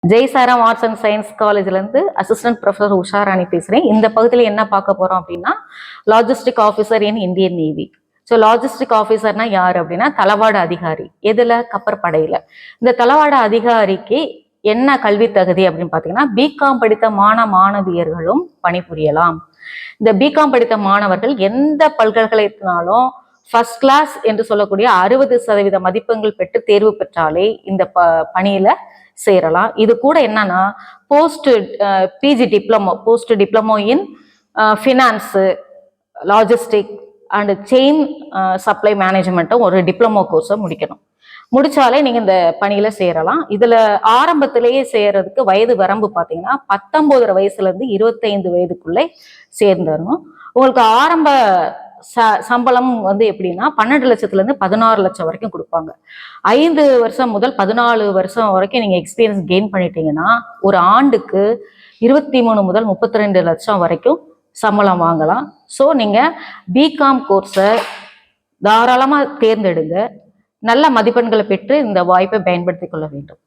ஜெய்சாரம் arts and science காலேஜ்லேருந்து assistant professor Usharani பேசுகிறேன். இந்த பகுதியில் என்ன பார்க்க போகிறோம் அப்படின்னா, logistic officer in Indian navy. So logistic ஆஃபீஸர்னா யார் அப்படின்னா, தளவாட அதிகாரி. எதில்? கப்பற்படையில். இந்த தளவாட அதிகாரிக்கு என்ன கல்வி தகுதி அப்படின்னு பார்த்தீங்கன்னா, பிகாம் படித்த மாணவியர்களும் பணிபுரியலாம். இந்த பிகாம் படித்த மாணவர்கள் எந்த பல்கலைக்கழகத்தினாலும் ஃபர்ஸ்ட் கிளாஸ் என்று சொல்லக்கூடிய 60% மதிப்பெண்கள் பெற்று தேர்வு பெற்றாலே இந்த பணியில சேரலாம். இது கூட என்னன்னா, post PG diploma, post diploma in finance, logistic and chain supply மேனேஜ்மெண்ட்டும் ஒரு டிப்ளமோ கோர்ஸை முடிக்கணும். முடிச்சாலே நீங்க இந்த பணியில சேரலாம். இதுல ஆரம்பத்திலேயே சேர்றதுக்கு வயது வரம்பு பாத்தீங்கன்னா 19 வயசுல இருந்து 25 வயதுக்குள்ளே சேர்ந்துடணும். உங்களுக்கு ஆரம்ப சம்பளம் வந்து எப்படின்னா 12 லட்சத்துல இருந்து 16 லட்சம் வரைக்கும் கொடுப்பாங்க. 5 வருஷம் முதல் 14 வருஷம் வரைக்கும் நீங்க எக்ஸ்பீரியன்ஸ் கெயின் பண்ணிட்டீங்கன்னா ஒரு ஆண்டுக்கு 23 முதல் 32 லட்சம் வரைக்கும் சம்பளம் வாங்கலாம். ஸோ நீங்க பிகாம் கோர்ஸை தாராளமா தேர்ந்தெடுங்க. நல்ல மதிப்பெண்களை பெற்று இந்த வாய்ப்பை பயன்படுத்திக் கொள்ள வேண்டும்.